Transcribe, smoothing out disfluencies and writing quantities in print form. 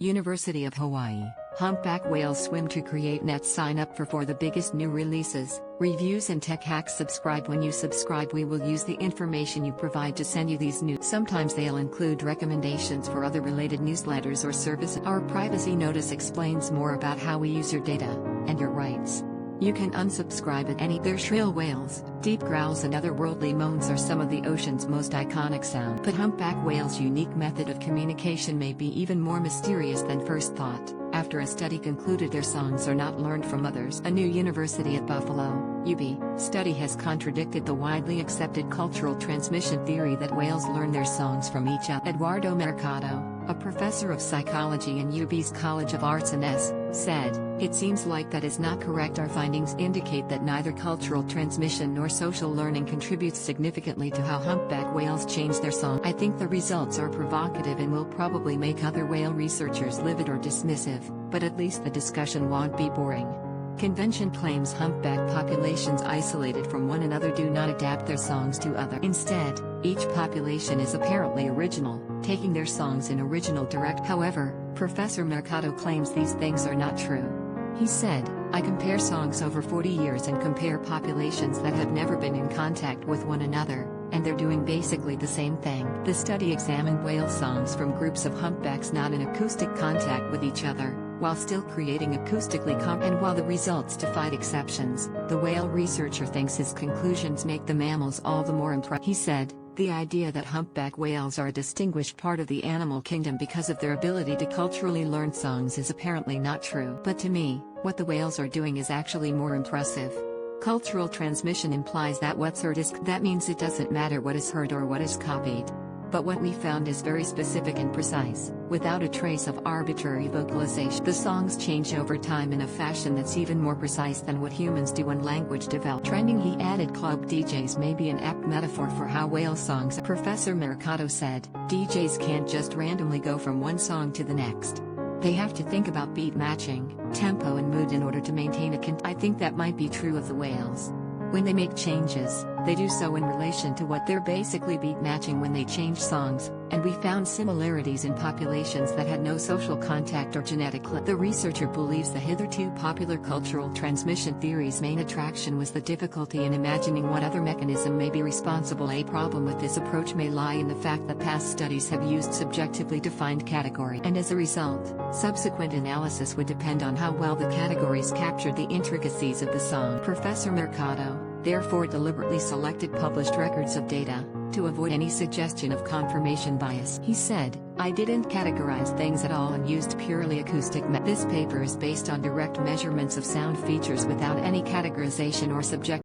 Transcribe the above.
University of Hawaii. Humpback whales swim to create nets. Sign up for the biggest new releases, reviews and tech hacks. Subscribe. When you subscribe, we will use the information you provide to send you these news. Sometimes they'll include recommendations for other related newsletters or services. Our privacy notice explains more about how we use your data and your rights. You can unsubscribe at any. Their shrill wails, deep growls and otherworldly moans are some of the ocean's most iconic sounds. But humpback whales' unique method of communication may be even more mysterious than first thought, after a study concluded their songs are not learned from others. A new University at Buffalo, UB, study has contradicted the widely accepted cultural transmission theory that whales learn their songs from each other. Eduardo Mercado, a professor of psychology in UB's College of Arts and said, "It seems like that is not correct. Our findings indicate that neither cultural transmission nor social learning contributes significantly to how humpback whales change their song. I think the results are provocative and will probably make other whale researchers livid or dismissive, but at least the discussion won't be boring." Convention claims humpback populations isolated from one another do not adapt their songs to other. Instead, each population is apparently original, taking their songs in original direct. However, Professor Mercado claims these things are not true. He said, "I compare songs over 40 years and compare populations that have never been in contact with one another, and they're doing basically the same thing." The study examined whale songs from groups of humpbacks not in acoustic contact with each other, while still creating acoustically and while the results defied exceptions, the whale researcher thinks his conclusions make the mammals all the more impressive. He said, "The idea that humpback whales are a distinguished part of the animal kingdom because of their ability to culturally learn songs is apparently not true. But to me, what the whales are doing is actually more impressive. Cultural transmission implies that what's heard is that means it doesn't matter what is heard or what is copied. But what we found is very specific and precise, without a trace of arbitrary vocalization. The songs change over time in a fashion that's even more precise than what humans do when language develops." Trending, he added, "Club DJs may be an apt metaphor for how whale songs." Professor Mercado said, "DJs can't just randomly go from one song to the next. They have to think about beat matching, tempo and mood in order to maintain I think that might be true of the whales. When they make changes, they do so in relation to what they're basically beat matching when they change songs, and we found similarities in populations that had no social contact or genetic link." The researcher believes the hitherto popular cultural transmission theory's main attraction was the difficulty in imagining what other mechanism may be responsible. A problem with this approach may lie in the fact that past studies have used subjectively defined categories, and as a result, subsequent analysis would depend on how well the categories captured the intricacies of the song. Professor Mercado, therefore, deliberately selected published records of data, to avoid any suggestion of confirmation bias. He said, "I didn't categorize things at all and used purely acoustic methods. This paper is based on direct measurements of sound features without any categorization or subjective